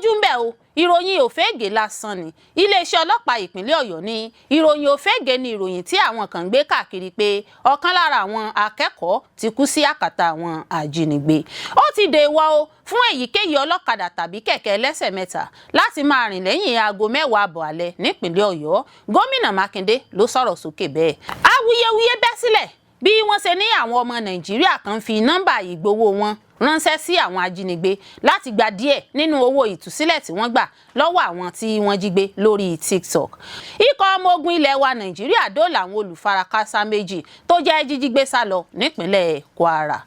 gbójú ń bẹ̀ o ìròyìn Ofeege lásán ni iléeṣẹ́ ọlọ́pàá ìpínlẹ̀ Ọ̀yọ́ ní ìròyìn Ofeege ni ìròyìn tí àwọn kan gbé káàkiri pé ọ̀kan lára àwọn akẹ́kọ̀ọ́ ti kú sí àkàtà àwọn ajínigbé. Ó ti dèwọ̀ o fún èyíkéyìí ọlọ́kadà tàbí kẹ̀kẹ́ ẹlẹ́sẹ̀ mẹ́ta láti máa rìn lẹ́yìn aago 10 àbọ̀ alẹ́ nípínlẹ̀ Ọ̀yọ́. Gómìnà Makinde ló sọ̀rọ̀ sókè bẹ́ẹ̀. Awuyewuye bẹ́ sílẹ̀ bí wọ́n ṣe ní àwọn ọmọ Nàìjíríà kan fi nọ́mbà ìgbowó wọn ránṣẹ́ sí àwọn ajínigbé láti gba díẹ̀ nínú owó ìtúsílẹ̀ tí wọ́n gbà lọ́wọ́ àwọn tí wọ́n jí gbé lórí TikTok. Ikọ̀ ọmọ ogun ilẹ̀ wa Nàìjíríà dóòlà àwọn olùfarakásá méjì tó jẹ́ jíjígbé sá lọ nípínlẹ̀ Kwara.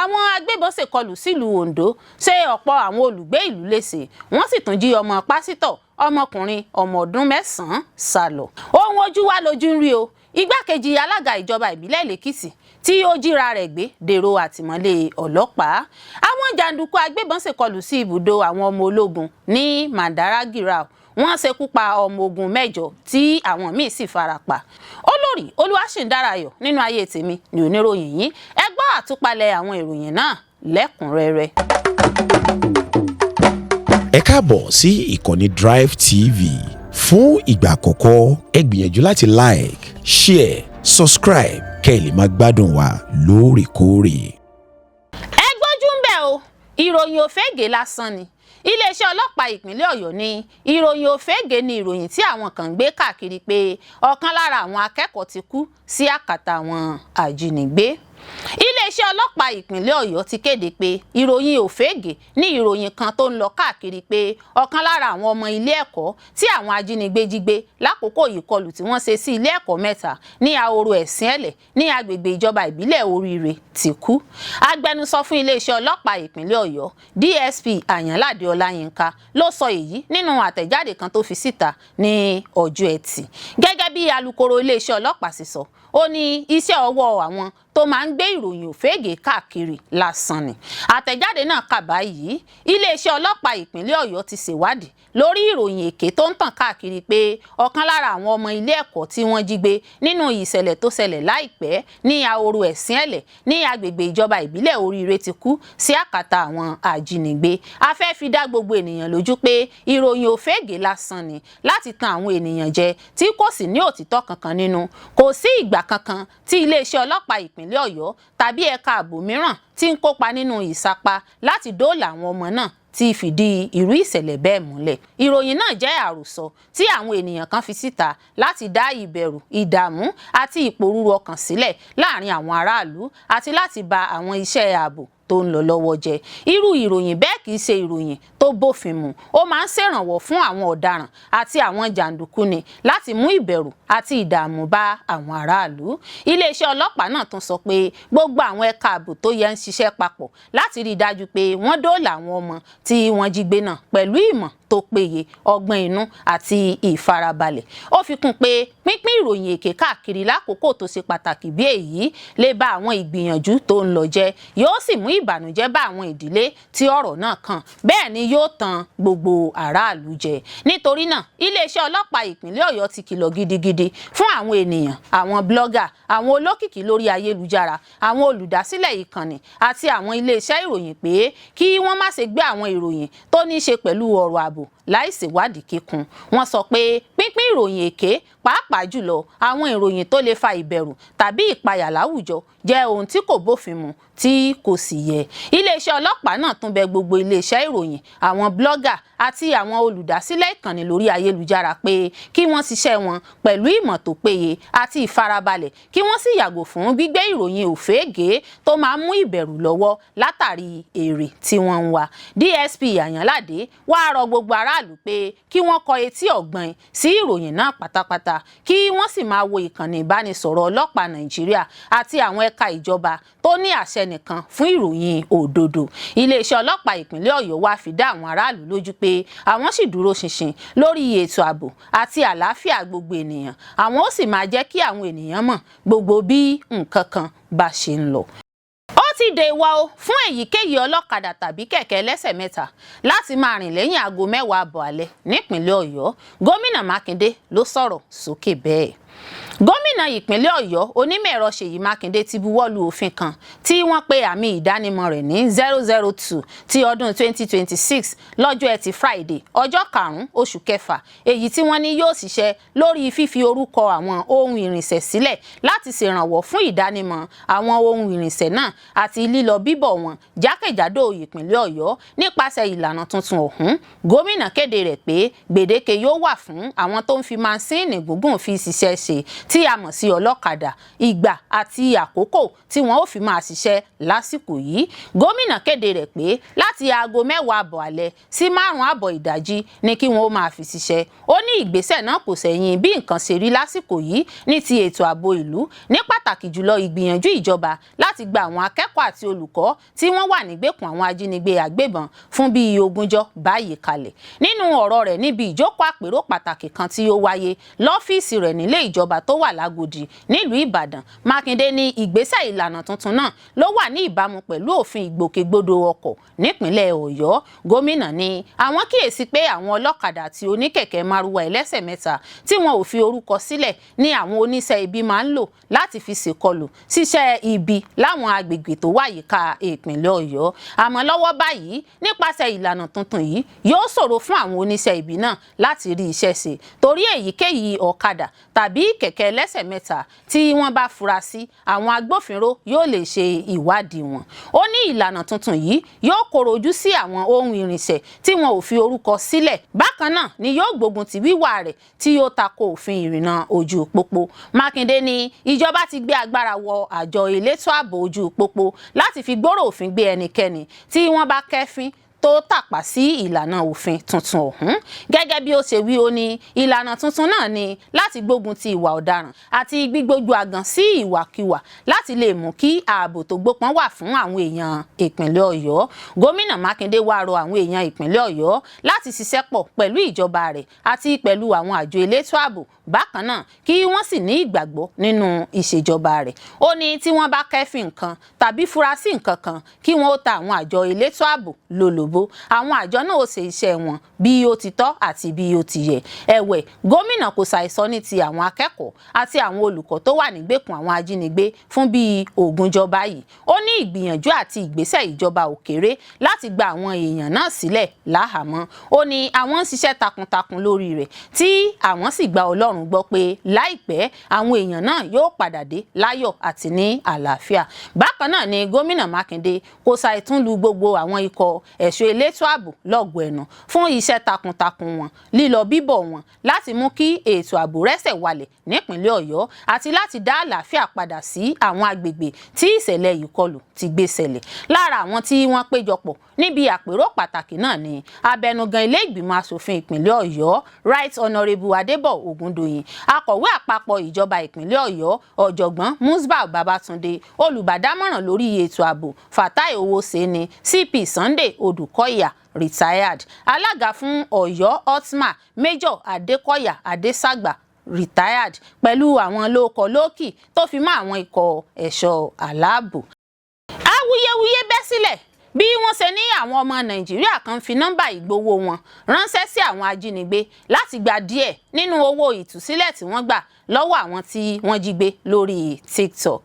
Àwọn agbébọn sekọlu sílùú Ondo ṣe ọ̀pọ̀ àwọn olùgbé ìlú léṣe wọ́n sì tún jí ọmọ pásítọ̀ ọmọkùnrin ọmọ ọdún 9 sá lọ. Ohun ojú wa lójú ń rí o. Ìgbákejì alága ìjọba ìbílẹ Èkìtì tí ó jíra rẹ̀ gbé dèrò àtìmọ́lé ọlọ́pàá. Àwọn jànduku agbébọn ṣekọlù sí ibùdó àwọn ọmọ ológun ní Mandaragirau. Wọ́n ṣekú pa ọmọ ogun mejo tí àwọn míì sì farapa. Olórí Olúwaṣìndáráyọ̀ nínú ayé tèmi ni oníròyìn yìí. Ẹ gbọ́ àtúpalẹ̀ àwọn ìròyìn náà lẹ́kùnrẹ́rẹ́. Ẹ káàbọ̀ sí ìkànnì Drive TV. Fún ìgbà àkọ́kọ́ ẹ gbìyànjú láti like, share, subscribe kẹ́ ẹ lè máa gbádùn wa lóòrèkóòrè. Ẹ gbójú ń bẹ̀ o ìròyìn Ofeege lásán ni iléeṣẹ́ ọlọ́pàá ìpínlẹ̀ Ọ̀yọ́ ní ìròyìn Ofeege ni ìròyìn tí àwọn kan gbé káàkiri pé ọ̀kan lára àwọn akẹ́kọ̀ọ́ ti kú sí àkàtà àwọn ajínigbé. Iléeṣẹ́ ọlọ́pàá ìpínlẹ̀ Ọ̀yọ́ ti kéde pé ìròyìn Ofeege ní ìròyìn kan tó ń lọ káàkiri pé ọ̀kan lára àwọn ọmọ ilé ẹ̀kọ́ tí àwọn ajínigbé jí gbé lákòókò ìkọlù tí wọ́n ṣe sí ilé ẹ̀kọ́ mẹ́ta ní ahoro ẹ̀sìn ẹ̀lẹ̀ ní agbègbè ìjọba ìbílẹ̀ Oríire ti kú. Agbẹnusọ fún iléeṣẹ́ ọlọ́pàá ìpínlẹ̀ Ọ̀yọ́ DSP Àyànládé Ọláyínká ló sọ èyí nínú àtẹ̀jáde kan tó fi síta ní ọjọ́ Ẹtì. Gẹ́gẹ́ bí alukoro iléeṣẹ́ ọlọ́pàá sì sọ, ó ní iṣẹ́ ọwọ́ àwọn tó máa ń gbé ìròyìn Ofeege káàkiri lásán ni. Àtẹ̀jáde náà kà báyìí iléeṣẹ́ ọlọ́pàá ìpínlẹ̀ Ọ̀yọ́ ti ṣèwádìí lórí ìròyìn èké tó ń tàn káàkiri pé ọ̀kan lára àwọn ọmọ ilé ẹ̀kọ́ tí wọ́n jí gbé nínú ìṣẹ̀lẹ̀ tó ṣẹlẹ̀ láìpẹ́ ní ahoro ẹ̀sìn ẹ̀lẹ̀ ní agbègbè ìjọba ìbílẹ̀ Oríire ti kú sí àkàtà àwọn ajínigbé. A fẹ́ fi dá gbogbo ènìyàn lójú pé ìròyìn Ofeege lásán ni láti tan àwọn ènìyàn jẹ tí kò sì ní òtítọ́ kankan nínú. Kò sí ìgbà kankan tí iléeṣẹ́ ọlọ́pàá ìpínlẹ̀ Ọ̀yọ́ tàbí ẹ̀ka ààbò mìíràn tí ń kópa nínú ìsapá láti dóòlà àwọn ọmọ náà ti fìdí irú ìṣẹ̀lẹ̀ bẹ́ẹ̀ múlẹ̀. Ìròyìn náà jẹ́ àròsọ tí àwọn ènìyàn kan fi síta láti dá ìbẹ̀rù, ìdààmú àti ìpòrúru ọkàn sílẹ̀ láàrin àwọn aráàlú àti láti ba àwọn iṣẹ́ ààbò tó ń lọ lọ́wọ́ jẹ. Irú ìròyìn bẹ́ẹ̀ kì í ṣe ìròyìn tó bófin mu. Ó máa ń ṣèrànwọ́ fún àwọn ọ̀daràn àti àwọn jànduku ni láti mú ìbẹ̀rù àti ìdààmú bá àwọn aráàlú. Iléeṣẹ́ ọlọ́pàá náà tún sọ pé gbogbo àwọn ẹ̀ka ààbò tó yẹ ń ṣiṣẹ́ papọ̀ láti rí i dájú pé wọ́n dóòlà àwọn ọmọ tí wọ́n jí gbé náà pẹ̀lú ìmọ̀ tó péye, ọgbọ́n inú àti ìfarabalẹ̀. Ó fi kún pé pínpín ìròyìn èké káàkiri lákòókò tó ṣe pàtàkì bí èyí lè ba àwọn ìgbìyànjú tó ń lọ jẹ́, yóò sì mú ìbànújẹ́ bá àwọn ìdílé tí ọ̀rọ̀ náà kàn, bẹ́ẹ̀ ni yóò tan gbogbo aráàlú jẹ. Nítorí náà iléeṣẹ́ ọlọ́pàá ìpínlẹ̀ Ọ̀yọ́ ti kìlọ̀ gidigidi fún àwọn ènìyàn, àwọn blọ́gà, àwọn olókìkí lórí ayélujára, àwọn olùdásílẹ̀ ìkànnì àti àwọn iléeṣẹ́ ìròyìn pé kí wọ́n má ṣe gbé àwọn ìròyìn tó ní í ṣe pẹ̀lú ọ̀rọ̀ ààbò láìṣèwádìí kíkún. Wọ́n sọ pé pínpín ìròyìn èké pàápàá jùlọ àwọn ìròyìn tó lè fa ìbẹ̀rù tàbí ìpayà láwùjọ jẹ́ ohun tí kò bófin mu tí kò sì yẹ. Iléeṣẹ́ ọlọ́pàá náà tún bẹ̀ gbogbo iléeṣẹ́ ìròyìn, àwọn blọ́gà àti àwọn olùdásílẹ̀ ìkànnì lórí ayélujára pé kí wọ́n ṣiṣẹ́ wọn pẹ̀lú ìmọ̀ tó péye àti ìfarabalẹ̀, kí wọ́n sì yàgò fún gbígbé ìròyìn Ofeege tó máa ń mú ìbẹ̀rù lọ́wọ́ látàrí èrè tí wọ́n ń wá. DSP Àyànládé wá rọ gbogbo aráàlú pé kí wọ́n kọ etí ọ̀gbọ́n sí ìròyìn náà pátápátá, kí wọ́n sì máa wo ìkànnì ìbánisọ̀rọ̀ ọlọ́pàá Nàìjíríà àti àwọn ẹ̀ka ìjọba tó ní àṣẹ nìkan fún ìròyìn òdodo. Iléeṣẹ́ ọlọ́pàá ìpínlẹ̀ Ọ̀yọ́ wá fi dá àwọn aráàlú lójú pé àwọn sì dúró ṣinṣin lórí ètò ààbò àti àlàáfíà gbogbo ènìyàn. Àwọn ó sì máa jẹ́ kí àwọn ènìyàn mọ̀ gbogbo bí nǹkan kan bá ṣe ń lọ. Ó ti dèwọ̀ o fún èyíkéyìí ọlọ́kadà tàbí kẹ̀kẹ́ ẹlẹ́sẹ̀ mẹ́ta láti máa rìn lẹ́yìn aago 10 àbọ̀ alẹ́ nípínlẹ̀ Ọ̀yọ́. Gómìnà Makinde ló sọ̀rọ̀ sókè bẹ́ẹ̀. Gómìnà Gómìnà ìpínlẹ̀ Ọ̀yọ́ onímọ̀-ẹ̀rọ Ṣèyí Mákindé ti buwọ́lu òfin kan tí wọ́n pe àmì ìdánimọ̀ rẹ̀ ní 002 ti ọdún 2026 lọ́jọ́ Ẹtì Friday ọjọ́ 5 oṣù kẹfà, èyí tí wọ́n ní yóò ṣiṣẹ́ lórí fífi orúkọ àwọn ohun ìrìnsẹ̀ sílẹ̀ láti ṣèrànwọ́ fún ìdánimọ̀ àwọn ohun ìrìnsẹ̀ náà àti lílọ bíbọ̀ wọn jákèjádò ìpínlẹ̀ Ọ̀yọ́ nípasẹ̀ ìlànà tuntun ọ̀hún. Gómìnà kéde rẹ̀ pé gbèdéke yóò wà fún àwọn tó ń fi máńsíìnì gúngùn fi ṣiṣẹ́ ṣe tí a mọ̀ sí ọlọ́kadà, ìgbà àti àkókò tí wọ́n ó fi máa ṣiṣẹ́ lásìkò yìí. Gómìnà kéde rẹ̀ pé láti aago 10 àbọ̀ alẹ́ sí 5 àbọ̀ ìdájí ni kí wọ́n ó máa fi ṣiṣẹ́. Ó ní ìgbésẹ̀ náà kò sẹ̀yìn bí nǹkan ṣe rí lásìkò yìí ní ti ètò ààbò ìlú, ní pàtàkì jùlọ ìgbìyànjú ìjọba láti gba àwọn akẹ́kọ̀ọ́ àti olùkọ́ tí wọ́n wà nígbèkùn àwọn ajínigbé agbébọn fún bíi 20 báyìí kalẹ̀. Nínú ọ̀rọ̀ rẹ̀ níbi ìjókòó àpérò pàtàkì kan tí ó wáyé lọ́fíìsì rẹ̀ nílé ìjọba tó wà lágòdì nílùú Ìbàdàn, Mákindé ní ìgbésẹ̀ ìlànà tuntun náà ló wà ní ìbámu pẹ̀lú òfin ìgbòkègbodò ọkọ̀ nípínlẹ̀ Ọ̀yọ́. Gómìnà ní àwọn kíyèsí pé àwọn ọlọ́kadà àti oníkẹ̀kẹ́ márúwá ẹlẹ́sẹ̀ mẹ́ta tí wọn ò fi orúkọ sílẹ̀ ní àwọn oníṣẹ́ ibi máa ń lò láti fi ṣèkọlù ṣiṣẹ́ ibi láwọn agbègbè tó wà yíká ìpínlẹ̀ Ọ̀yọ́. Àmọ́ lọ́wọ́ báyìí nípasẹ̀ ìlànà tuntun yìí yóò ṣòro fún àwọn oníṣẹ́ ibi náà láti rí iṣẹ́ ṣe torí èyíkéyìí ọ̀kadà tàbí kẹ̀kẹ́ ẹlẹ́sẹ̀ mẹ́ta tí wọ́n bá fura sí, àwọn agbófinró yóò lè ṣe ìwádìí wọn. Ó ní ìlànà tuntun yìí yóò koro ojú sí àwọn ohun ìrìnsẹ̀ tí wọn ò fi orúkọ sílẹ̀. Bákan náà ni yóò gbógun ti wíwà rẹ̀ tí yóò tako òfin ìrìnnà ojú pópó. Mákindé ní ìjọba ti gbé agbára wọ àjọ elétò ààbò ojú pópó láti fi gbòòrò òfin gbé ẹnikẹ́ni tí wọ́n bá kẹ́fín tó tàpá sí ìlànà òfin tuntun ọ̀hún. Gẹ́gẹ́ bí ó ṣe wí, ó ní ìlànà tuntun náà ni láti gbógun ti ìwà ọ̀daràn àti gbígbójú àgàn sí ìwàkiwà láti lè mú kí ààbò tó gbópọn wà fún àwọn èèyàn ìpínlẹ̀ Ọ̀yọ́. Gómìnà Mákindé wá rọ àwọn èèyàn ìpínlẹ̀ Ọ̀yọ́ láti ṣiṣẹ́ pọ̀ pẹ̀lú ìjọba rẹ̀ àti pẹ̀lú àwọn àjọ elétò ààbò bákan náà kí wọ́n sì ní ìgbàgbọ́ nínú ìṣèjọba rẹ̀. Ó ní tí wọ́n bá kẹ́fìn nǹkan tàbí fura sí nǹkan kan kí wọ́n ó ta àwọn àjọ elétò ààbò lólobó. Àwọn àjọ náà ó ṣe iṣẹ́ wọn bí ó ti tọ́ àti bí ó ti yẹ. Ẹ̀wẹ̀, gómìnà kò ṣàìsọ ní ti àwọn akẹ́kọ̀ọ́ àti àwọn olùkọ́ tó wà nígbèkùn àwọn ajínigbé fún bíi 20 báyìí. Ó ní ìgbìyànjú àti ìgbésẹ̀ ìjọba ò kéré láti gba àwọn èèyàn náà sílẹ̀ láhàámọ́. Ó ní àwọn ń ṣiṣẹ́ takuntakun lórí rẹ̀ tí àwọn sì gba Ọlọ́run gbọ́ pé láìpẹ́ àwọn èèyàn náà yóò padà dé láyọ̀ àti ní àlàáfíà. Bákan náà ni gómìnà Mákindé kò ṣàìtúnlu gbogbo àwọn ikọ̀ ẹ̀ṣọ́ elétò ààbò lọ́gọ̀ ẹnu fún iṣẹ́ takuntakun wọn, lílọ bíbọ̀ wọn láti mú kí ètò ààbò rẹ́sẹ̀ walẹ̀ nípínlẹ̀ Ọ̀yọ́ àti láti dá àlàáfíà padà sí àwọn agbègbè tí ìṣẹ̀lẹ̀ ìkọlù ti gbé ṣẹlẹ̀. Lára àwọn tí wọ́n péjọpọ̀ níbi àpérò pàtàkì náà ni abẹnugan ilé ìgbìmọ̀ asòfin ìpínlẹ̀ Ọ̀yọ́ Right Honourable Adébọ̀ Ògúndòyìn, akọ̀wé àpapọ̀ ìjọba ìpínlẹ̀ Ọ̀yọ́ ọ̀jọ̀gbọ́n Musbau Babatunde, olùbádámọ̀ràn lórí ètò ààbò Fatai Owóṣeni, CP Sunday Odùkọ̀yà retired, alága fún Ọ̀yọ́ Otma Mejo Adékọ̀yà Adésàgbà retired, pẹ̀lú àwọn lóòkọ̀-lóòkì tó fi mọ́ àwọn ikọ̀ ẹ̀ṣọ́ aláàbò. Awuyewuye bẹ́ sílẹ̀ bí wọ́n ṣe ní àwọn ọmọ Nàìjíríà kan fi nọ́mbà ìgbowó wọn ránṣẹ́ sí àwọn ajínigbé láti gba díẹ̀ nínú owó ìtúsílẹ̀ tí wọ́n gbà lọ́wọ́ àwọn tí wọ́n jí gbé lórí TikTok.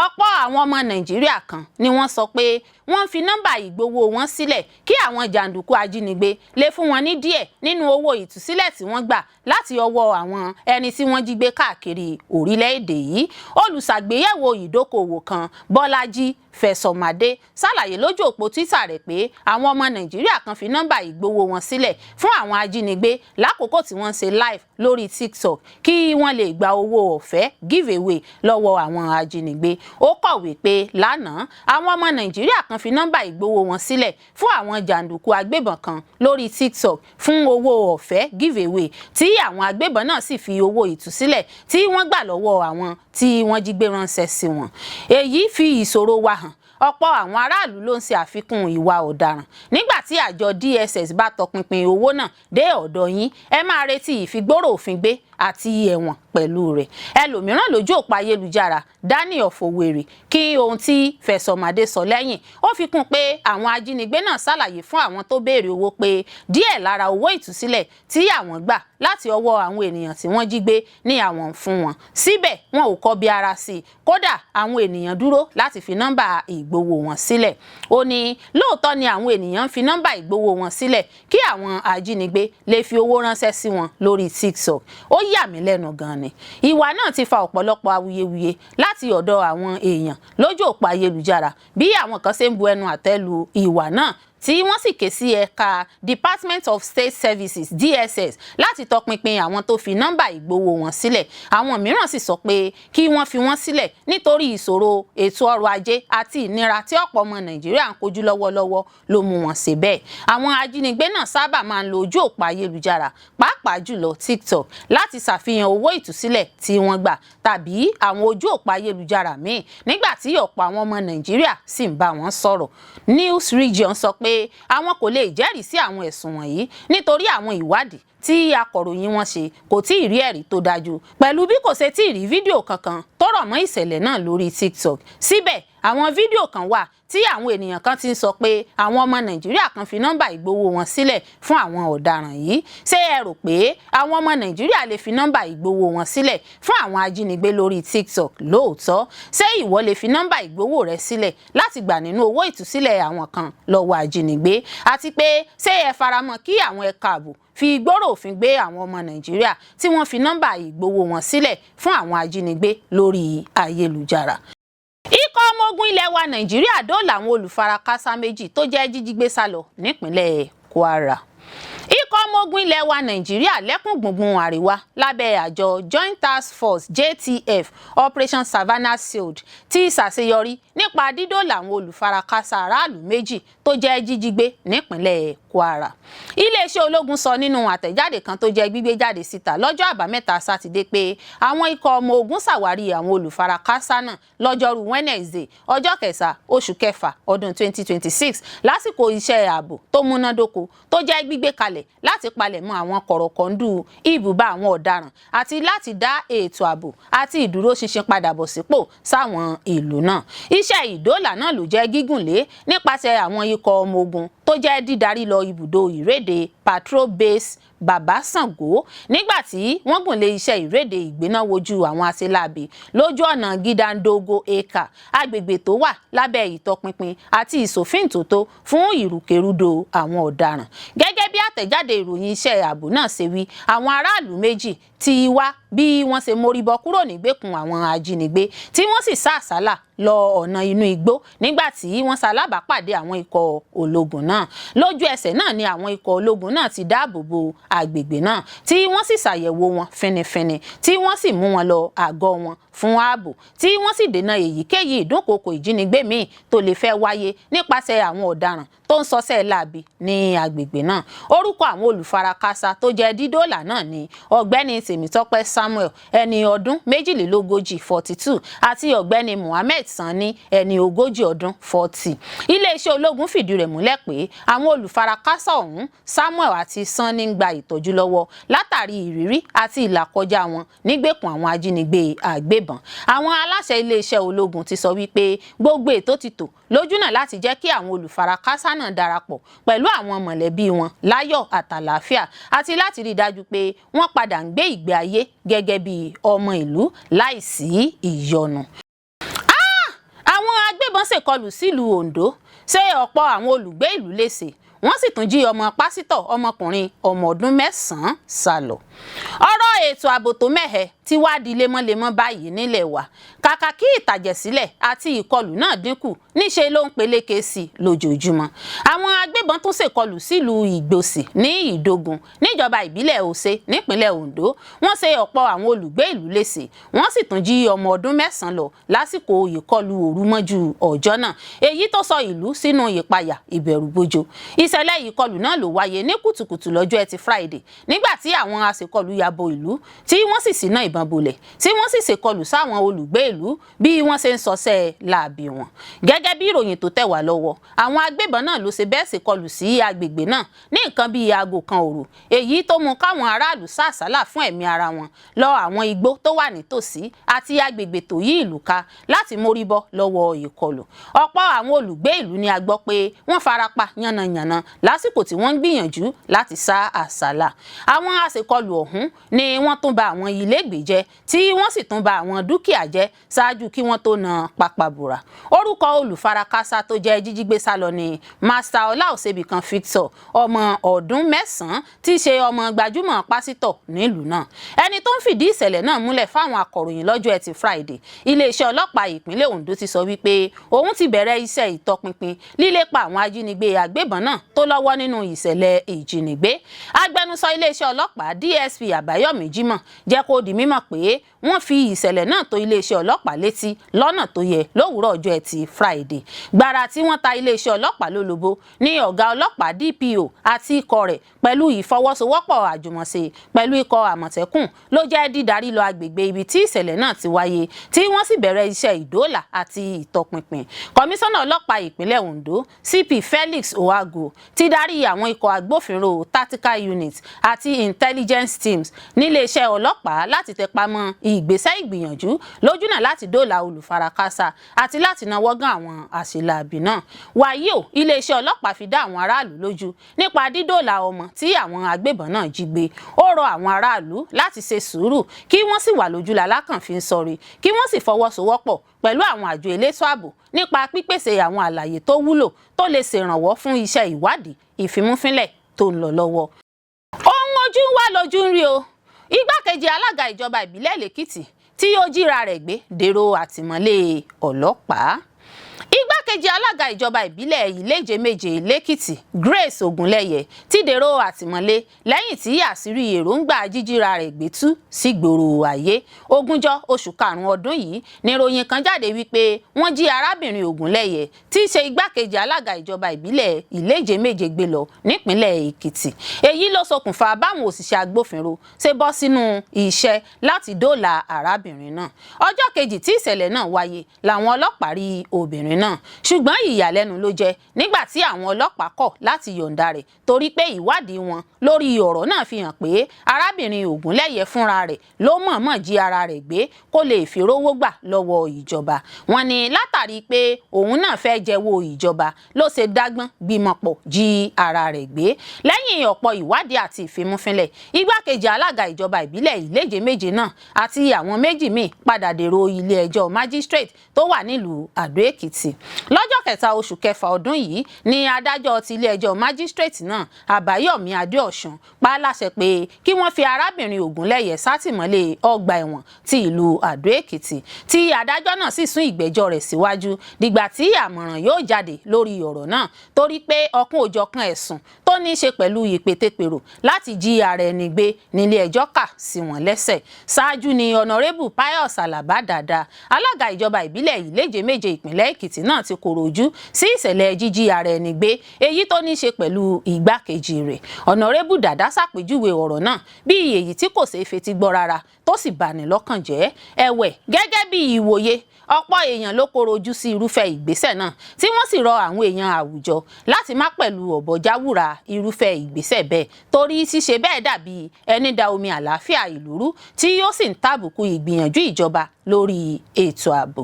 Ọ̀pọ̀ àwọn ọmọ Nàìjíríà kan ni wọ́n sọ pé wọ́n fi nọ́mbà ìgbowó wọn sílẹ̀ kí àwọn jànduku ajínigbé lè fún wọn ní díẹ̀ nínú owó ìtúsílẹ̀ tí wọ́n gbà láti ọwọ́ àwọn ẹni tí wọ́n jí gbé káàkiri orílẹ̀-èdè yìí. Olùṣàgbéyẹ̀wò ìdókòwò kan Bọ́lájí Fẹ̀sọ̀mádé ṣàlàyé lójú òpó Twitter rẹ̀ pé àwọn ọmọ Nàìjíríà kan fi nọ́mbà ìgbowó wọn sílẹ̀ fún àwọn ajínigbé lákòókò tí wọ́n ń ṣe live lórí TikTok kí wọ́n lè gba owó ọ̀fẹ́ giveaway lọ́wọ́ àwọn ajínigbé. Ó kọ̀wé pé lánàá àwọn ọmọ Nàìjíríà kan fi nọ́mbà ìgbowó wọn sílẹ̀ fún àwọn jànduku agbébọn kan lórí TikTok fún owó ọ̀fẹ́ giveaway tí àwọn agbébọn náà sì fi owó ìtúsílẹ̀ tí wọ́n gbà lọ́wọ́ àwọn tí wọ́n jí gbé ránṣẹ́ sí wọn. Èyí fi ìṣòro wa hàn. Ọ̀pọ̀ àwọn aráàlú ló ń ṣe àfikún ìwà ọ̀daràn. Nígbà tí àjọ DSS bá tọpinpin owó náà dé ọ̀dọ̀ yín, ẹ máa retí ìfigbóró òfin gbé àti ẹ̀wọ̀n pẹ̀lú rẹ̀. Ẹlòmíràn lójú òpó ayélujára Daniel Fowere kí ohun tí Fẹ̀sọ̀mádé sọ lẹ́yìn. Ó fi kún pé àwọn ajínigbé náà ṣàlàyé fún àwọn tó béèrè owó pé díẹ̀ lára owó ìtúsílẹ̀ tí àwọn gbà láti ọwọ́ àwọn ènìyàn tí wọ́n jí gbé ní àwọn fún wọn síbẹ̀ wọn ò kọbi ara sí i kódà àwọn ènìyàn dúró láti fi nọ́mbà ìgbowó wọn sílẹ̀. Ó ní lóòótọ́ ni àwọn ènìyàn ń fi nọ́mbà ìgbowó wọn sílẹ̀ kí àwọn ajínigbé lè fi owó ránṣẹ́ sí wọn lórí TikTok. Ó yà mí lẹ́nu gan ni. Ìwà náà ti fa ọ̀pọ̀lọpọ̀ awuyewuye láti ọ̀dọ̀ àwọn èèyàn lójú òpó ayélujára bí àwọn kan ṣe ń bu ẹnu àtẹ́ lu ìwà náà tí wọ́n sì ké sí ẹ̀ka Department of State Services DSS láti tọpinpin àwọn tó fi nọ́mbà ìgbowó wọn sílẹ̀. Àwọn mìíràn sì sọ pé kí wọ́n fi wọ́n sílẹ̀ nítorí ìṣòro ètò ọrọ̀ ajé àti ìnira tí ọ̀pọ̀ ọmọ Nàìjíríà ń kojú lọ́wọ́lọ́wọ́ ló mú wọn ṣe bẹ́ẹ̀. Àwọn ajínigbé náà sábà máa ń lo ojú òpó ayélujára pàápàá jùlọ TikTok láti ṣàfihàn owó ìtúsílẹ̀ tí wọ́n gbà tàbí àwọn ojú òpó ayélujára míì nígbà tí ọ̀pọ̀ àwọn ọmọ Nàìjíríà sì ń bá wọn sọ̀rọ̀. News Region sọ pé àwọn kò lè jẹ́rìí sí àwọn ẹ̀sùn wọ̀nyí nítorí àwọn ìwádìí tí akọ̀ròyìn wọn ṣe kò tí ì rí ẹ̀rí tó dájú pẹ̀lú bí kò ṣe tí ì rí fídíò kankan tó rọ̀ mọ́ ìṣẹ̀lẹ̀ náà lórí TikTok. Síbẹ̀ àwọn fídíò kan wà tí àwọn ènìyàn kan ti ń sọ pé àwọn ọmọ Nàìjíríà kan fi nọ́mbà ìgbowó wọn sílẹ̀ fún àwọn ọ̀daràn yìí. Ṣé ẹ rò pé àwọn ọmọ Nàìjíríà lè fi nọ́mbà ìgbowó wọn sílẹ̀ fún àwọn ajínigbé lórí TikTok lóòótọ́? Ṣé ìwọ lè fi nọ́mbà ìgbowó rẹ sílẹ̀ láti gbà nínú owó ìtúsílẹ̀ àwọn kan lọ́wọ́ ajínigbé? Àti pé ṣé ẹ faramọ́ kí àwọn ẹ̀ka ààbò fi ìgbóró òfin gbé àwọn ọmọ Nàìjíríà tí wọ́n fi nọ́mbà ìgbowó wọn sílẹ̀ fún àwọn ajínigbé lórí ayélujára? Ikọ̀ ọmọ ogun ilẹ̀ wa Nàìjíríà dóòlà àwọn olùfarakásá méjì tó jẹ́ jíjígbé sálọ nípínlẹ̀ Kwara. Ikọ̀ ọmọ ogun ilẹ̀ wa Nàìjíríà lẹ́kùn gbùngbùn àríwá lábẹ́ àjọ Joint Task Force JTF Operation Savannah Shield ti ṣàṣeyọrí nípa dídóòlà àwọn olùfarakásá aráàlú méjì tó jẹ́ jíjígbé nípínlẹ̀ Kwara. Iléeṣẹ́ ológun sọ nínú àtẹ̀jáde kan tó jẹ́ gbígbé jáde síta lọ́jọ́ àbámẹ́ta Sátidé pé àwọn ikọ̀ ọmọ ogun ṣàwárí àwọn olùfarakásá náà lọ́jọ́rú Wednesday ọjọ́ 9 oṣù kẹfà ọdún 2026 lásìkò iṣẹ́ ààbò tó múnádóko tó jẹ́ gbígbé kalẹ̀ láti palẹ̀mọ́ àwọn kọ̀rọ̀kọ̀ndù ibùbá àwọn ọ̀daràn àti láti dá ètò ààbò àti ìdúróṣinṣin padà bọ̀ sípò sáwọn ìlú náà. Iṣẹ́ ìdóòlà náà ló jẹ́ gígùnlé nípasẹ̀ àwọn ikọ̀ ọmọ ogun tó jẹ́ dídarí lọ ibùdó ìréde Patrol Base Bàbá Ṣàngó nígbà tí wọ́n gùn lé iṣẹ́ ìréde ìgbénáwojú àwọn aṣeláàbí lójú ọ̀nà Gídándógó Acre agbègbè tó wà lábẹ́ ìtọpinpin àti ìṣòfíntòtó fún ìrùkèrúdò àwọn ọ̀daràn. Gẹ́gẹ́ bí àtẹ̀jáde ìròyìn iṣẹ́ ààbò náà ṣe wí, àwọn aráàlú méjì ti wá bí wọ́n ṣe móríbọ kúrò nígbèkùn àwọn ajínigbé tí wọ́n sì sá àsálà lọ ọ̀nà inú igbó nígbà tí wọ́n ṣalábàápàdé àwọn ikọ̀ ológun náà. Lójú ẹsẹ̀ náà ni àwọn ikọ̀ ológun náà ti dáàbò bo agbègbè náà tí wọ́n sì ṣàyẹ̀wò wọn fínífíní tí wọ́n sì mú wọn lọ àgọ́ wọn fún ààbò tí wọ́n sì dènà èyíkéyìí ìdúnkokò ìjínigbé míì tó lè fẹ́ wáyé nípasẹ̀ àwọn ọ̀daràn tó ń ṣọṣẹ́ láabi ní agbègbè náà. Orúkọ àwọn olùfarakásá tó jẹ́ dídóòlà náà ni ọ̀gbẹ́ni Tèmítọ́pẹ́ Samuel ẹni ọdún 42 42 àti ọ̀gbẹ́ni Mohammed Sani ẹni 40 ọdún 40. Iléeṣẹ́ ológun fìdí rẹ̀ múlẹ̀ pé àwọn olùfarakásá ọ̀hún Samuel àti Sani ń gba ìtọ́jú lọ́wọ́ látàrí ìrírí àti ìlàkọjá wọn nígbèkùn àwọn ajínigbé àgbébọn. Àwọn aláṣẹ iléeṣẹ́ ológun ti sọ wípé gbogbo ètò ti tò lójúnà láti jẹ́ kí àwọn olùfarakásá náà darapọ̀ pẹ̀lú àwọn mọ̀lẹ́bí wọn láyọ̀ àtàlàáfíà àti láti rí i dájú pé wọ́n padà ń gbé ìgbé ayé gẹ́gẹ́ bí ọmọ ìlú láìsí ìyọnu. Àwọn agbébọn ṣèkọlù sílùú Ondo ṣe ọ̀pọ̀ àwọn olùgbé ìlú léṣe wọ́n sì tún jí ọmọ pásítọ̀ ọmọkùnrin ọmọ ọdún 9 sálọ. Ọ̀rọ̀ ètò ààbò tó mẹ́hẹ ti wá di lemọ́lemọ́ báyìí nílẹ̀ wa. Kàkà kí ìtàjẹ̀sílẹ̀ àti ìkọlù náà dínkù níṣe ló ń peléke sí lójoojúmọ́. Àwọn agbébọn tún ṣèkọlù sílùú Ìgbòsì ní Ìdógun níjọba ìbílẹ̀ Òṣè nípínlẹ̀ Ondo. Wọ́n ṣe ọ̀pọ̀ àwọn olùgbé ìlú léṣe wọ́n sì tún jí ọmọ ọdún 9 lọ lásìkò ìkọlù òru mọ́jú ọjọ́ náà èyí tó sọ ìlú sínú ìpayà ìbẹ̀rùbojo. Ìṣẹ̀lẹ̀ ìkọlù náà ló wáyé ní kùtùkùtù lọ́jọ́ Ẹtì Friday nígbà tí àwọn aṣèkọlù yabo ìlú tí wọ́n sì ṣínà ìbọn bolẹ̀ tí wọ́n sì ṣèkọlù sáwọn olùgbé ìlú bí wọ́n ṣe ń ṣọṣẹ́ láabi wọn. Gẹ́gẹ́ bí ìròyìn tó tẹ̀ wá lọ́wọ́, àwọn agbébọn náà ló ṣe bẹ́ẹ̀ ṣèkọlù sí agbègbè náà ní nǹkan bíi aago kan òru èyí tó mú káwọn aráàlú sá àsálà fún ẹ̀mí ara wọn lọ àwọn igbó tó wà nítòsí àti agbègbè tó yí ìlú ká láti móríbọ́ lọ́wọ́ ìkọlù. Ọ̀pọ̀ àwọn olùgbé ìlú ni a gbọ́ pé wọ́n farapa yánnayànna wọn lásìkò tí wọ́n ń gbìyànjú láti sá àsálà. Àwọn aṣekọlù ọ̀hún ni wọ́n tún ba àwọn ilégbèé jẹ́ tí wọ́n sì tún ba àwọn dúkìá jẹ́ ṣáájú kí wọ́n tó na pápábùrà. Orúkọ olùfarakásá tó jẹ́ jíjígbé sálọ ni Master Ọláòṣèbìkan Victor, ọmọ ọdún 9 tí í ṣe ọmọ gbajúmọ̀ pásítọ̀ nílùú náà. Ẹni tó ń fìdí ìṣẹ̀lẹ̀ náà múlẹ̀ fáwọn akọ̀ròyìn lọ́jọ́ Ẹtì Friday, iléeṣẹ́ ọlọ́pàá ìpínlẹ̀ Ondo ti sọ wípé òun ti bẹ̀rẹ̀ iṣẹ́ ìtọpinpin lílépa àwọn ajínigbé agbébọn náà tó lọ́wọ́ nínú ìṣẹ̀lẹ̀ ìjínigbé. Agbẹnusọ iléeṣẹ́ ọlọ́pàá DSP Àbáyọ̀mí Jímọ̀ jẹ́ kó di mímọ̀ pé wọ́n fi ìṣẹ̀lẹ̀ náà tó iléeṣẹ́ ọlọ́pàá létí lọ́nà tó yẹ lówùúrọ̀ ọjọ́ Ẹtì Friday. Gbàrà tí wọ́n ta iléeṣẹ́ ọlọ́pàá lólobó ní ọ̀gá ọlọ́pàá DPO àti ikọ̀ rẹ̀ pẹ̀lú ìfọwọ́sowọ́pọ̀ àjùmọ̀ṣe pẹ̀lú ikọ̀ Àmọ̀tẹ́kùn ló jẹ́ dídarí lọ agbègbè ibi tí ìṣẹ̀lẹ̀ náà ti wáyé tí wọ́n sì bẹ̀rẹ̀ iṣẹ́ ìdóòlà àti ìtọpinpin. Kọmíṣánná ọlọ́pàá ìpínlẹ̀ Ondo CP Felix Ohago ti darí àwọn ikọ̀ agbófinró tactical unit àti intelligence teams níléeṣẹ́ ọlọ́pàá láti tẹpa mọ́ ìgbésẹ̀ ìgbìyànjú lójúnà láti dóòlà olùfarakásá àti láti náwó gan àwọn àṣìláàbí náà. Wàyí o, iléeṣẹ́ ọlọ́pàá fi dá àwọn aráàlú lójú nípa dídóòlà ọmọ tí àwọn agbébọn náà jí gbé. Ó rọ àwọn aráàlú láti ṣe sùúrù kí wọ́n sì wà lójú lalákàn fi ń sọrí, kí wọ́n sì fọwọ́sowọ́pọ̀ pẹ̀lú àwọn àjọ elétò ààbò nípa pípèsè àwọn àlàyé tó wúlò tó lè ṣèrànwọ́ fún iṣẹ́ ìwádìí ìfimúfínlẹ̀ tó ń lọ lọ́wọ́. Ohun ojú ń wá lójú ń rí o. Ìgbákejì alága ìjọba ìbílẹ̀ l'Èkìtì tí ó jíra rẹ̀ gbé dèrò àtìmọ́lé ọlọ́pàá. Igbákejì alága ìjọba ìbílẹ̀ Ìléje-Méje l'Èkìtì Grace Ogunleye ti dèrò àtìmọ́lé lẹ́yìn tí àṣírí èròǹgbà jíjíra rẹ̀ gbé tú sígboro ayé. Ogúnjọ́ oṣù karùn-ún ọdún yìí ni ìròyìn kan jáde wípé wọ́n jí arábìnrin Ogunleye tí í ṣe igbákejì alága ìjọba ìbílẹ̀ Ìléje-Méje gbé lọ nípínlẹ̀ Èkìtì. Èyí ló ṣokùnfà báwọn òṣìṣẹ́ agbófinró ṣe bọ́ sínú iṣẹ́ láti dóòlà arábìnrin náà. Ọjọ́ kejì tí ìṣẹ̀lẹ̀ náà wáyé làwọn ọlọ́pàá rí obìnrin náà, ṣùgbọ́n ìyàlẹ́nu ló jẹ́ nígbà tí àwọn ọlọ́pàá kọ̀ láti yọ̀ǹda rẹ̀ torí pé ìwádìí wọn lórí ọ̀rọ̀ náà fi hàn pé arábìnrin Ogunleye fúnra rẹ̀ ló mọ̀ọ́mọ̀ jí ara rẹ̀ gbé kó lè fi rówó gbà lọ́wọ́ ìjọba. Wọ́n ní látàrí pé òun náà fẹ́ jẹ́wọ́ ìjọba ló ṣe dágbọ́n gbìmọ̀pọ̀ jí ara rẹ̀ gbé. Lẹ́yìn ọ̀pọ̀ ìwádìí àti ìfimúfínlẹ̀, igbákejì alága ìjọba ìbílẹ̀ Ìléje-Méje náà àti àwọn méjì míì padà dèrò ilé ẹjọ́ magistrate tó wà nílùú Àdó Èkìtì. Lọ́jọ́ kẹta oṣù kẹfà ọdún yìí ni adájọ́ ti ilé ẹjọ́ magistrate náà Àbáyọ̀mí Adéọ̀sùn pa á láṣẹ pé kí wọ́n fi arábìnrin Ogunleye sátìmọ́lé ọgbà ẹ̀wọ̀n ti ìlú Àdó Èkìtì, tí adájọ́ náà sì sún ìgbẹ́jọ́ rẹ̀ síwájú dìgbà tí àmọ̀ràn yóò jáde lórí ọ̀rọ̀ náà torí pé ọ̀kan òjọ̀kan ẹ̀sùn tó ní í ṣe pẹ̀lú ìpètèpèrò láti jí ara ẹni gbé nílé ẹjọ́ kà sí wọn lẹ́sẹ̀. Ṣáájú ni Honorable Pius Alaba Dada, alága ìjọba ìbílẹ̀ Ìléje-Méje ìpínlẹ̀ Èkìtì náà ti kọ̀rọ̀ ojú sí ìṣẹ̀lẹ̀ jíjí ara ẹni gbé èyí tó ní í ṣe pẹ̀lú ìgbákejì rẹ̀. Honorable Dada ṣàpèjúwe ọ̀rọ̀ náà bí èyí tí kò ṣeé fetí gbọ́ rárá tó sì bani lọ́kàn jẹ́. Ẹ̀wẹ̀, gẹ́gẹ́ bí ìwòye ọ̀pọ̀ èèyàn ló kọ̀rọ̀ ojú sí irúfẹ́ ìgbésẹ̀ náà tí wọ́n sì rọ àwọn èèyàn àwùjọ láti má pẹ̀lú ọ̀bọ̀jáwùrà irúfẹ́ ìgbésẹ̀ bẹ́ẹ̀ torí ṣíṣe bẹ́ẹ̀ dàbí ẹni da omi àlàáfíà ìlú rú tí ó sì ń tàbùkù ìgbìyànjú ìjọba lórí ètò ààbò.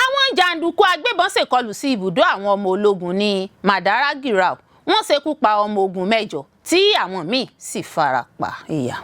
Àwọn jànduku agbébọn ṣekọlu sí ibùdó àwọn ọmọ ológun ní Mandaragirau. Wọ́n ṣekú pa ọmọ ogun mẹ́jọ tí àwọn míì sì farapa ìyà.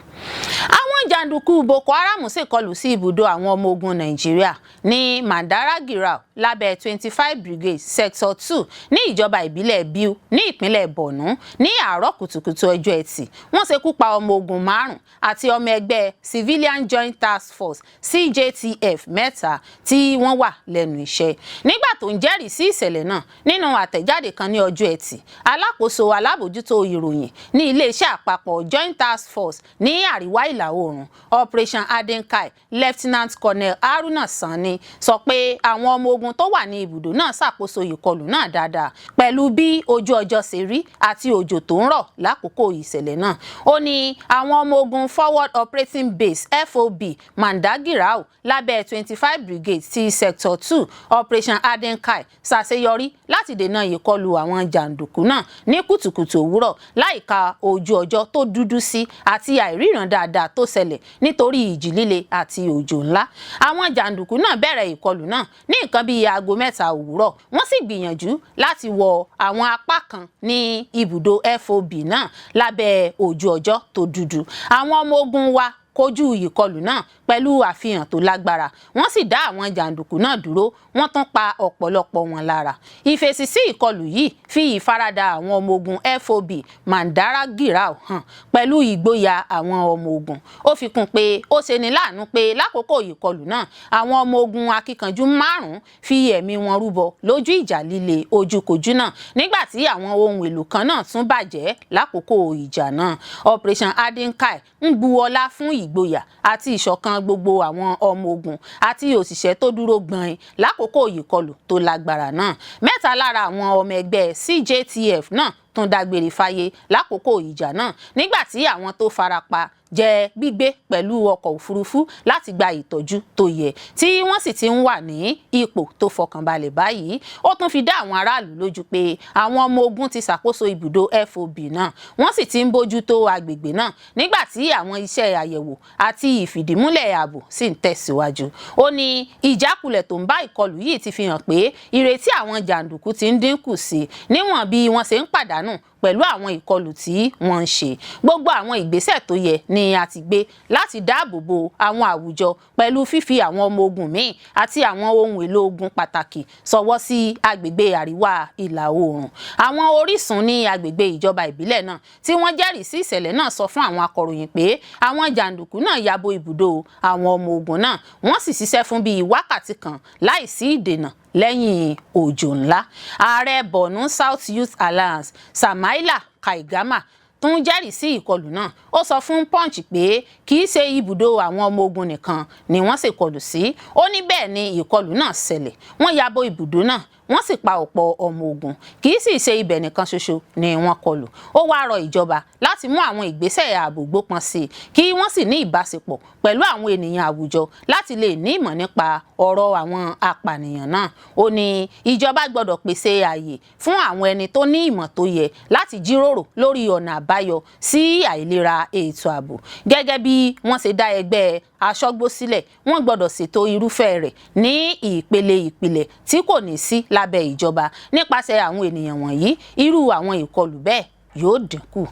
Àwọn jànduku Boko Haram ṣekọlu sí ibùdó àwọn ọmọ ogun Nàìjíríà ní Mandaragirau lábẹ́ 25 Brigade Sector 2 ní ìjọba ìbílẹ̀ Biu ní ìpínlẹ̀ Borno ní àárọ̀ kùtùkùtù ọjọ́ Ẹtì. Wọ́n ṣekú pa ọmọ ogun 5 àti ọmọ ẹgbẹ́ Civilian Joint Task Force CJTF 3 tí wọ́n wà lẹ́nu iṣẹ́. Nígbà tó ń jẹ́rìí sí ìṣẹ̀lẹ̀ náà nínú àtẹ̀jáde kan ní ọjọ́ Ẹtì, alákòóso alábòjútó ìròyìn ní iléeṣẹ́ àpapọ̀ Joint Task Force ní àríwá ìlà oòrùn Operation Adenkai Lieutenant Colonel Haruna Sani sọ pé àwọn ọmọ ogun tó wà ní ibùdó náà ṣàkóso ìkọlù náà dáadáa pẹ̀lú bí ojú ọjọ́ ṣe rí àti òjò tó ń rọ̀ lákòókò ìṣẹ̀lẹ̀ náà. Ó ní àwọn ọmọ ogun Forward Operating Base FOB Mandaragirau lábẹ́ 25 Brigade ti Sector 2 Operation Adenkai ṣàṣeyọrí láti dènà ìkọlù àwọn jàǹdùkú náà ní kùtùkùtù òwúrọ̀ láìka ojú ọjọ́ tó dúdú sí àti àìríran dáadáa tó ṣẹlẹ̀ nítorí ìjì líle àti òjò ńlá. Àwọn jàǹdùkú náà bẹ̀rẹ̀ ìkọlù náà ní nǹkan bíi aago 7 òwúrọ̀. Wọ́n sì gbìyànjú láti wọ àwọn apá kan ní ibùdó FOB náà lábẹ́ ojú ọjọ́ tó dúdú. Àwọn ọmọ ogun wa kojú ìkọlù náà pẹ̀lú àfihàn tó lágbára. Wọ́n sì dá àwọn jàǹdùkú náà dúró, wọ́n tún pa ọ̀pọ̀lọpọ̀ wọn lára. Ìfèsì sí ìkọlù yìí fi ìfaradà àwọn ọmọ ogun FOB Mandaragirau hàn pẹ̀lú ìgboyà àwọn ọmọ ogun. Ó fi kún pé ó ṣeni láàánú pé lákòókò ìkọlù náà àwọn ọmọ ogun akíkanjú 5 fi ẹ̀mí wọn rúbọ lójú ìjà líle ojúkojú náà nígbà tí àwọn ohun èlò kan náà tún bàjẹ́ lákòókò ìjà náà. Operation Adinkai ń bu ọlá fún ìgboyà àti ìṣọ̀kan gbogbo àwọn ọmọ ogun àti òṣìṣẹ́ tó dúró gbọ̀n lákòókò ìkọlù tó lágbára náà. 3 lára àwọn ọmọ ẹgbẹ́ CJTF náà tún dágbére fáyé lákòókò ìjà náà nígbà tí àwọn tó farapa jẹ́ gbígbé pẹ̀lú ọkọ̀ òfurufú láti gba ìtọ́jú tó yẹ tí wọ́n sì ti ń wà ní ipò tó fọkànbalẹ̀ báyìí. Ó tún fi dá àwọn aráàlú lójú pé àwọn ọmọ ogun ti ṣàkóso ibùdó FOB náà, wọ́n sì ti ń bójú tó agbègbè náà nígbà tí àwọn iṣẹ́ àyẹ̀wò àti ìfìdímúlẹ̀ ààbò sì ń tẹ̀síwájú. Ó ní ìjákulẹ̀ tó ń bá ìkọlù yìí ti fi hàn pé ìrètí àwọn jàǹdùkú ti ń dínkù sí níwọ̀n bí wọ́n ṣe ń pàdánù pẹ̀lú àwọn ìkọlù tí wọ́n ń ṣe. Gbogbo àwọn ìgbésẹ̀ tó yẹ ni a ti gbé láti dáàbò bo àwọn àwùjọ pẹ̀lú fífi àwọn ọmọ ogun míì àti àwọn ohun èlò ogun pàtàkì ṣọwọ́ sí agbègbè àríwá ìlà oòrùn. Àwọn orísun ní agbègbè ìjọba ìbílẹ̀ náà tí wọ́n jẹ́rìí sí ìṣẹ̀lẹ̀ náà sọ fún àwọn akọ̀ròyìn pé àwọn jàǹdùkú náà yabo ibùdó àwọn ọmọ ogun náà, wọ́n sì ṣiṣẹ́ fún bíi wákàtí kan láìsí ìdènà lẹ́yìn òjò ńlá. Ààrẹ Borno South Youth Alliance Samaila Kaigama tún jẹ́rìí sí ìkọlù náà. Ó sọ fún Punch pé kì í ṣe ibùdó àwọn ọmọ ogun nìkan ni wọ́n ṣèkọlù sí. Ó ní bẹ́ẹ̀ ni ìkọlù náà ṣẹlẹ̀. Wọ́n yabo ibùdó náà, wọ́n sì pa ọ̀pọ̀ ọmọ ogun. Kì í sì ṣe ibẹ̀ nìkan ṣoṣo ni wọ́n kọlù. Ó wá rọ ìjọba láti mú àwọn ìgbésẹ̀ ààbò gbópọn sí i kí wọ́n sì ní ìbáṣepọ̀ pẹ̀lú àwọn ènìyàn àwùjọ láti lè ní ìmọ̀ nípa ọ̀rọ̀ àwọn apànìyàn náà. Ó ní ìjọba gbọ́dọ̀ pèsè ààyè fún àwọn ẹni tó ní ìmọ̀ tó yẹ láti jíròrò lórí ọ̀nà àbáyọ sí àìlera ètò ààbò. Gẹ́gẹ́ bí wọ́n ṣe dá ẹgbẹ́ aṣọ́gbó sílẹ̀, wọ́n gbọ́dọ̀ ṣètò irúfẹ́ rẹ̀ ní ìpele ìpìlẹ̀ tí kò ní sí lábẹ́ ìjọba. Nípasẹ̀ àwọn ènìyàn wọ̀nyí, irú àwọn ìkọlù bẹ́ẹ̀ yóò dínkù.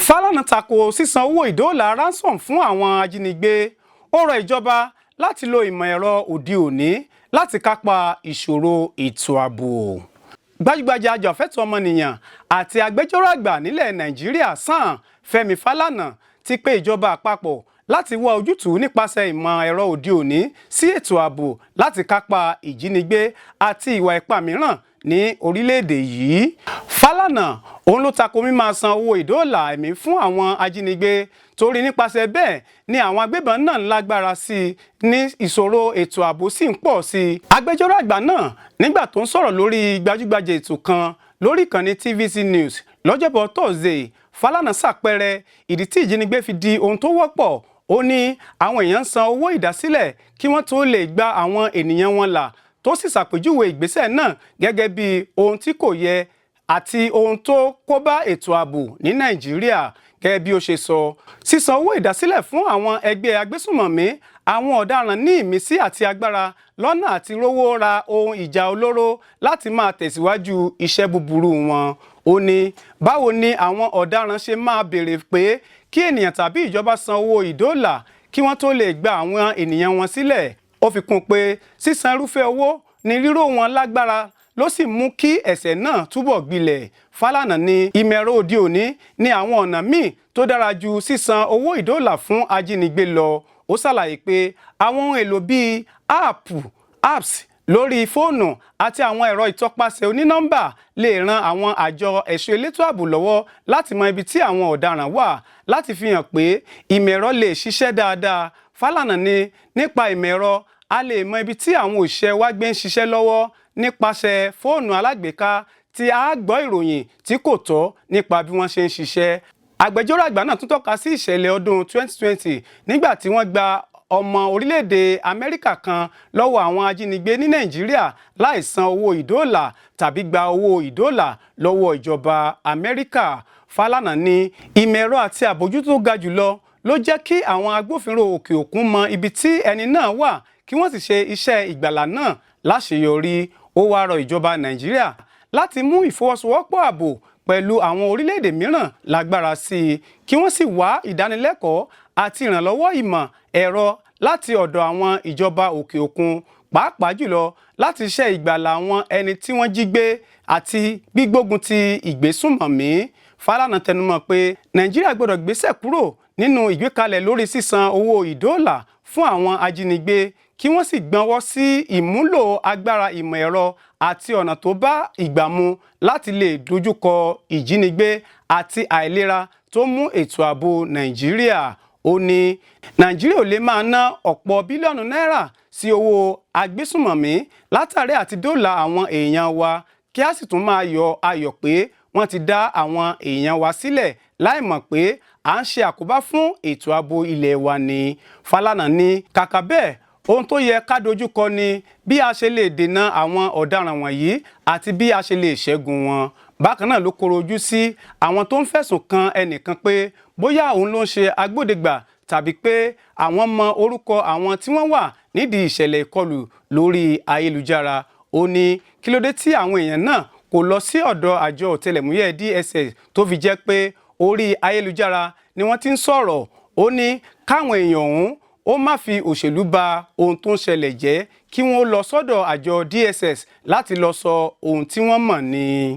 Fálànà tako sísan owó ìdóòlà ransom fún àwọn ajínigbé. Ó rọ ìjọba láti lo ìmọ̀ ẹ̀rọ òde òní láti kápá ìṣòro ètò ààbò. Gbajúgbajà ajàfẹ́tọ̀ọ́ ọmọnìyàn àti agbẹjọ́rò àgbà nílẹ̀ Nàìjíríà SAN Fẹ́mi Fálànà ti pè ìjọba àpapọ̀ láti wá ojútùú nípasẹ̀ ìmọ̀ ẹ̀rọ òde òní sí ètò ààbò láti kápá ìjínigbé àti ìwà ipá mìíràn ní orílẹ̀-èdè yìí. Fálànà òun ló tako mímáa san owó ìdóòlà ẹ̀mí fún àwọn ajínigbé torí nípasẹ̀ bẹ́ẹ̀ ni àwọn agbébọn náà ń lágbára sí i ní ìṣòro ètò ààbò sì ń pọ̀ sí i. Agbẹjọ́rò àgbà náà nígbà tó ń sọ̀rọ̀ lórí gbajúgbajà ètò kan lórí ìkànnì TVC News lọ́jọ́bọ̀ Thursday, Fálànà ṣàpẹẹrẹ ìdí tí ìjínigbé fi di ohun tó wọ́pọ̀. Ó ní àwọn èèyàn ń san owó ìdásílẹ̀ kí wọ́n tó lè gba àwọn ènìyàn wọn là, tó sì ṣàpèjúwe ìgbésẹ̀ náà gẹ́gẹ́ bí ohun tí kò yẹ àti ohun tó kó bá ètò ààbò ní Nàìjíríà. Gẹ́gẹ́ bí ó ṣe sọ, sísan owó ìdásílẹ̀ fún àwọn ẹgbẹ́ agbésùnmọ̀mí àwọn ọ̀daràn ní ìmísí àti agbára lọ́nà àti rówó ra ohun ìjà olóró láti máa tẹ̀síwájú iṣẹ́ búburú wọn. Ó ní báwo ni àwọn ọ̀daràn ṣe máa béèrè pé kí ènìyàn tàbí ìjọba san owó ìdóòlà kí wọ́n tó lè gba àwọn ènìyàn wọn sílẹ̀. Ó fi kún pé sísan irúfẹ́ owó ní ríró wọn lágbára ló sì mú kí ẹ̀ṣẹ̀ náà túbọ̀ gbilẹ̀. Fálànà ní ìmọ̀ ẹ̀rọ òde òní ní àwọn ọ̀nà míì tó dára ju sísan owó ìdóòlà fún ajínigbé lọ. Ó ṣàlàyé pé àwọn ohun èlò bíi apps lórí fóònù àti àwọn ẹ̀rọ ìtọpasẹ̀ onínọ́mbà lè ran àwọn àjọ ẹ̀ṣọ́ elétò ààbò lọ́wọ́ láti mọ ibi tí àwọn ọ̀daràn wà, láti fi hàn pé ìmọ̀ ẹ̀rọ lè ṣiṣẹ́ dáadáa. Fálànà ní nípa ìmọ̀ ẹ̀rọ a lè mọ ibi tí àwọn òṣìṣẹ́ wa gbé ń ṣiṣẹ́ lọ́wọ́ nípasẹ̀ fóònù alágbèéká tí a gbọ́ ìròyìn tí kò tọ́ nípa bí wọ́n ṣe ń ṣiṣẹ́. Agbẹjọ́rò àgbà náà tún tọ́ka sí ìṣẹ̀lẹ̀ ọdún 2020 nígbà tí wọ́n gba ọmọ orílẹ̀-èdè Amẹ́ríkà kan lọ́wọ́ àwọn ajínigbé ní Nàìjíríà láì san owó ìdóòlà tàbí gba owó ìdóòlà lọ́wọ́ ìjọba Amẹ́ríkà. Fálànà ní ìmọ̀ ẹ̀rọ àti àbójútó ga jùlọ ló jẹ́ kí àwọn agbófinró òkè òkun mọ ibi tí ẹni náà wà kí wọ́n sì ṣe iṣẹ́ ìgbàlà náà láṣeyọrí. Ó wá rọ ìjọba Nàìjíríà láti mú ìfọwọ́sowọ́pọ̀ ààbò pẹ̀lú àwọn orílẹ̀-èdè mìíràn lágbára sí i kí wọ́n sì wá ìdánilẹ́kọ̀ọ́ àti ìrànlọ́wọ́ ìmọ̀ ẹ̀rọ láti ọ̀dọ̀ àwọn ìjọba òkè òkun, pàápàá jùlọ láti ṣe ìgbàlà àwọn ẹni tí wọ́n jí gbé àti gbígbógun ti ìgbésùnmọ̀mí. Fálànà tẹnumọ́ pé Nàìjíríà gbọ́dọ̀ gbésẹ̀ kúrò nínú ìgbékalẹ̀ lórí sísan owó ìdóòlà fún àwọn ajínigbé kí wọ́n sì gbọ́nwọ́ sí ìmúlò agbára ìmọ̀ ẹ̀rọ àti ọ̀nà tó bá ìgbà mu láti lè dojúkọ ìjínigbé àti àìlera tó mú ètò ààbò Nàìjíríà. Ó ní Nàìjíríà ò lè máa ná ọ̀pọ̀ bílíọ̀nù náírà sí owó agbésùnmọ̀mí látàrí àti dóòlà àwọn èèyàn wa kí a sì tún máa yọ ayọ̀ pé wọ́n ti dá àwọn èèyàn wa sílẹ̀ láì mọ̀ pé à ń ṣe àkóbá fún ètò ààbò ilẹ̀ wa ni. Fálànà ní kàkà bẹ́ẹ̀ ohun tó yẹ ká dojúkọ ni bí a ṣe lè dènà àwọn ọ̀daràn wọ̀nyí àti bí a ṣe lè ṣẹ́gun wọn. Bákan náà ló koro ojú sí àwọn tó ń fẹ̀sùn kan ẹnìkan pé bóyá òun ló ń ṣe agbódegbà tàbí pé àwọn mọ orúkọ àwọn tí wọ́n wà nídìí ìṣẹ̀lẹ̀ ìkọlù lórí ayélujára. Ó ní kí ló dé tí àwọn èèyàn náà kò lọ sí ọ̀dọ̀ àjọ ọ̀tẹlẹ̀múyẹ́ DSS tó fi jẹ́ pé orí ayélujára ni wọ́n ti ń sọ̀rọ̀. Ó ní káwọn èèyàn ọ̀hún ó má fi òṣèlú ba ohun tó ń ṣẹlẹ̀ jẹ́ kí wọ́n lọ sọ́dọ̀ àjọ DSS láti lọ sọ ohun tí wọ́n mọ̀ ni.